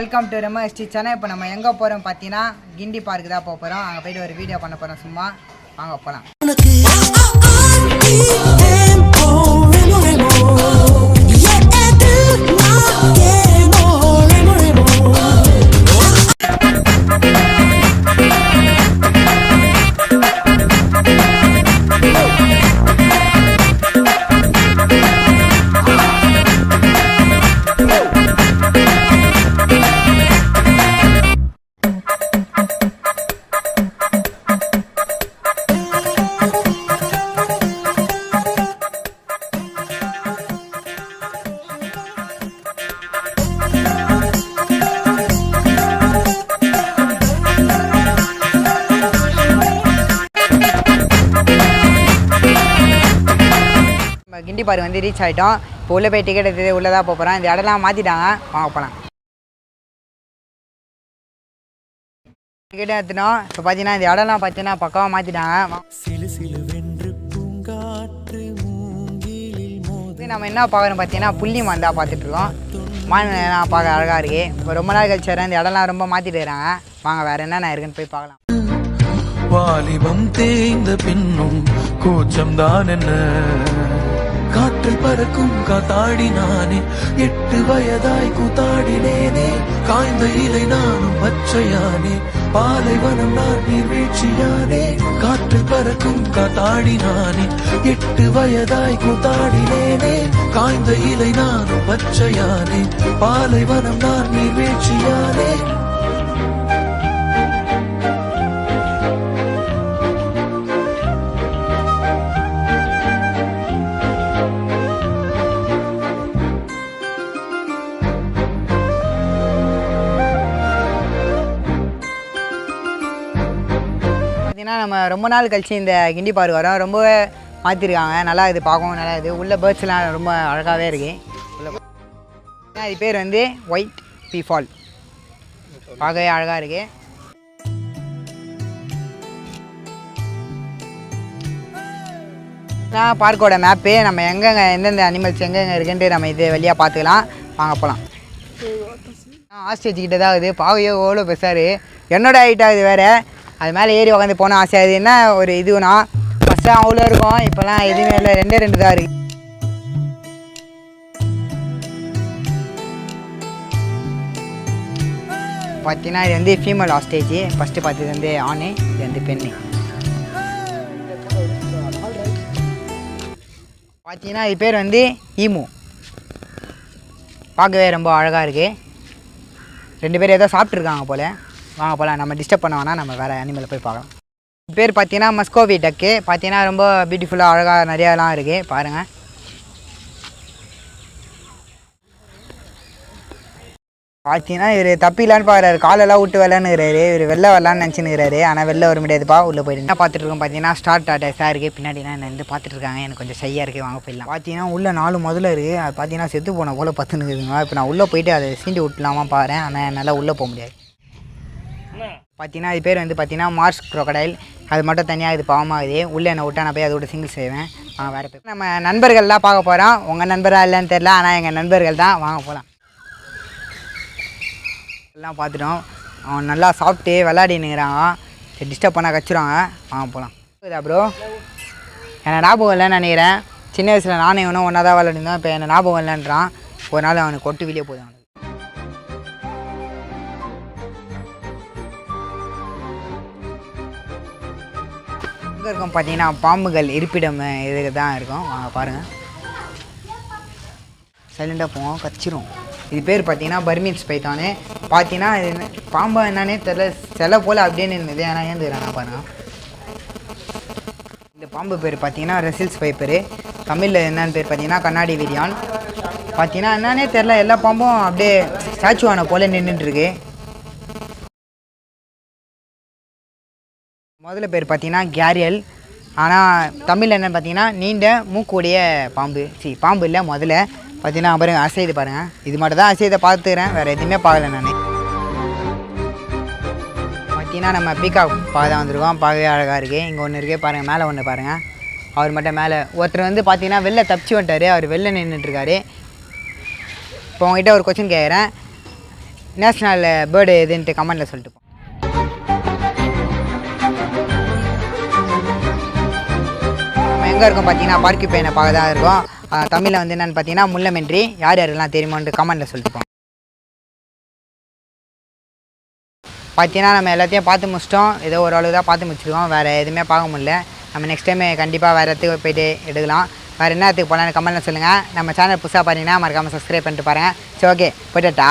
Welcome to Rema ST channel. இப்போ நம்ம எங்கே போகிறோம் பார்த்தீங்கன்னா கிண்டி பார்க்கு தான் போக போகிறோம். அங்கே போய்ட்டு ஒரு வீடியோ பண்ண போகிறோம். சும்மா வாங்க போகலாம். கிண்டி பார்க் வந்து ரீச் ஆகிட்டோம். இப்போ உள்ளே போய் டிக்கெட் எடுத்து உள்ளே தான் போகிறோம். இந்த இடம்லாம் மாற்றிட்டாங்க, வாங்க போகலாம். டிக்கெட் எடுத்துட்டோம். இப்போ பார்த்தீங்கன்னா இந்த இடம்லாம் பார்த்தீங்கன்னா பக்காவாக மாற்றிட்டாங்க. நம்ம என்ன பார்க்குறோம் பார்த்தீங்கன்னா புள்ளி மான் தான் பார்த்துட்ருக்கோம். மான் பார்க்க அழகாக இருக்குது. இப்போ ரொம்ப நாள் கழிச்சு வரேன். இந்த இடம்லாம் ரொம்ப மாற்றிட்டு இருக்கிறாங்க. வாங்க வேறு என்னென்ன இருக்குன்னு போய் பார்க்கலாம். வாலிபம் தேய்ந்த பின்னும் கூச்சம் தான் என்ன, காற்றில் பறக்கும் காத்தாடி நானே, 8 வயதாய் கூத்தாடினேனே, காய்ந்த இலை நானும் பச்சையானே, பாலைவனம் நான் நீர்வீழ்ச்சியானே, காற்றில் பறக்கும் காத்தாடி நானே, 8 வயதாய் கூத்தாடினேனே, காய்ந்த இலை நானும் பச்சையானே, பாலைவனம் நான் நீர்வீழ்ச்சியானே. நம்ம ரொம்ப நாள் கழிச்சு இந்த கிண்டி பார்க் வரோம். ரொம்ப மாற்றிருக்காங்க, நல்லா இது பார்க்கவும் நல்லா இது. உள்ள பேர்ட்ஸ்லாம் ரொம்ப அழகாகவே இருக்கு. இது பேர் வந்து ஒயிட் பீஃபால், பார்க்கவே அழகாக இருக்கு. பார்க்கோட மேப்பு நம்ம எங்கெங்கே எந்தெந்த அனிமல்ஸ் எங்கெங்கே இருக்குன்ட்டு நம்ம இது வழியாக பார்த்துக்கலாம். வாங்க போகலாம். ஆஸ்ட்ரிச் கிட்ட தான் இது பாவையோ எவ்வளோ பெருசாரு, என்னோட ஹைட் ஆகுது வேறு. அது மேலே ஏறி உட்காந்து போனால் ஆசையாது. என்ன ஒரு இதுனா ஃபஸ்ட்டு அவ்வளோ இருக்கும், இப்போலாம் எதுவுமே இல்லை, 2 தான் இருக்குது. பார்த்தீங்கன்னா இது வந்து ஃபீமேல் ஆஸ்ட்ரிச். ஃபஸ்ட்டு பார்த்தது வந்து ஆணு, இது வந்து பெண்ணு. பார்த்தீங்கன்னா இது பேர் வந்து ஈமு, பார்க்கவே ரொம்ப அழகாக இருக்குது. 2 பேர் ஏதோ சாப்பிட்ருக்காங்க போல். வாங்க போகலாம், நம்ம டிஸ்டர்ப் பண்ண வேணாம், நம்ம வேறு அனிமலை போய் பார்க்கலாம். பேர் பார்த்தீங்கன்னா மஸ்கோவி டக்கு. பார்த்தீங்கன்னா ரொம்ப பியூட்டிஃபுல்லாக அழகாக நிறையாலாம் இருக்குது, பாருங்கள். பார்த்தீங்கன்னா இவர் தப்பிலான்னு பார்க்குறாரு, காலெல்லாம் விட்டு விளாண்டுக்கிறாரு. இவர் வெளில வரலான்னு நினச்சினுக்கிறாரு, ஆனால் வெளில வர முடியாதுப்பா. உள்ளே போயிட்டு என்ன பார்த்துட்ருக்கோம் பார்த்தீங்கன்னா ஸ்டார் டாட்டாஸாக இருக்குது. பின்னாடிலாம் என்ன வந்து பார்த்துட்ருக்காங்க, எனக்கு கொஞ்சம் சையாக இருக்குது, வாங்க போயிடலாம். பார்த்தீங்கன்னா உள்ளே 4 முதல்ல இருக்குது. அது பார்த்தீங்கன்னா செத்து போன போல் பத்துனுக்குதுங்க. இப்போ நான் உள்ளே போயிட்டு அதை சீண்டி விட்டுலாமா பாருறேன், ஆனால் என்னால் உள்ளே போக முடியாது. பார்த்தீங்கன்னா இது பேர் வந்து பார்த்தீங்கன்னா மார்ஸ் க்ரோக்கடைல். அது மட்டும் தனியாக இது பாவமாகுது. உள்ளே என்னை விட்டா நான் போய் அதோட சிங்கிள் செய்வேன். வேறு பேர் நம்ம நண்பர்கள்லாம் பார்க்க போகிறோம். உங்கள் நண்பராக இல்லைன்னு தெரில, ஆனால் எங்கள் நண்பர்கள் தான். வாங்க போகலாம். எல்லாம் பார்த்துட்டோம். அவன் நல்லா சாப்பிட்டு விளாடினுங்கிறாங்க. சரி, டிஸ்டர்ப் பண்ணால் கச்சிடுவாங்க. வாங்க போகலாம். இதா ப்ரோ, என்னை ஞாபகம் இல்லைன்னு நினைக்கிறேன். சின்ன வயசில் நானும் இவனும் ஒன்றா தான் விளாடிருந்தோம். இப்போ என்னை ஞாபகம் இல்லைன்றான். ஒரு நாள் அவனுக்கு கொட்டு வெளியே போதும். இருக்கும் பார்த்தீங்கன்னா பாம்புகள் இருப்பிடம் இதுக்கு தான் இருக்கும். வாங்க பாருங்கள். சைலண்டாக போவோம், கச்சிரும். இது பேர் பார்த்தீங்கன்னா பர்மீஸ் பைத்தானு. பார்த்தீங்கன்னா இது பாம்பா என்னன்னே தெரியல, சிலை போல் அப்படின்னு இருந்தது. ஆனால் ஏந்துக்கிறாங்க பாருங்கள். இந்த பாம்பு பேர் பார்த்தீங்கன்னா ரெசில்ஸ் பைப்பரு. தமிழில் என்னன்னு பேர் பார்த்தீங்கன்னா கண்ணாடி விரியான். பார்த்தீங்கன்னா என்னன்னே தெரில, எல்லா பாம்பும் அப்படியே ஸ்டாச்சுவான போல் நின்றுட்டுருக்கு. முதல்ல பேர் பார்த்தீங்கன்னா கேரியல். ஆனால் தமிழில் என்னென்னு பார்த்தீங்கன்னா நீண்ட மூக்குடைய பாம்பு. பாம்பு இல்லை, முதல்ல பார்த்தீங்கன்னா பாருங்கள் அசைது பாருங்கள். இது மட்டும் தான் அசைதை பார்த்துக்கிறேன், வேறு எதுவுமே பார்க்கல நான். பார்த்தீங்கன்னா நம்ம பீகாக் பார்க்க தான் வந்திருக்கோம். பார்க்கவே அழகாக இருக்குது. இங்கே ஒன்று இருக்குது பாருங்கள், மேலே ஒன்று பாருங்கள். அவர் மட்டும் மேலே ஒருத்தர் வந்து பார்த்தீங்கன்னா வெளில தப்பிச்சு வந்துட்டார். அவர் வெளில நின்றுட்டுருக்காரு. இப்போ உங்ககிட்ட ஒரு கொஸ்டின் கேட்குறேன். நேஷ்னல் பேர்டு எதுன்ட்டு கமெண்டில் சொல்லிட்டு போங்க. நம்ம எங்கே இருக்கோம் பார்த்தீங்கன்னா பார்க்கிப்பேனை பார்க்க தான் இருக்கும். தமிழில் வந்து என்னென்னு பார்த்தீங்கன்னா முள்ளமென்றி. யார் யாரெல்லாம் தெரியுமோன்ட்டு கமெண்டில் சொல்லிட்டு போங்க. பார்த்தீங்கன்னா நம்ம எல்லாத்தையும் பார்த்து முடிச்சிட்டோம். ஏதோ ஓரளவு தான் பார்த்து முடிச்சிருக்கோம். வேறு எதுவுமே பார்க்க முடியல. நம்ம நெக்ஸ்ட் டைம் கண்டிப்பாக வேறு இடத்துக்கு போய்ட்டு எடுக்கலாம். வேறு என்ன இடத்துக்கு போகலான்னு கமெண்ட்டில் சொல்லுங்கள். நம்ம சேனல் புதுசாக பார்த்தீங்கன்னா மறக்காமல் சப்ஸ்கிரைப் பண்ணிட்டு பாருங்கள். சரி, ஓகே, போய்ட்டுட்டா.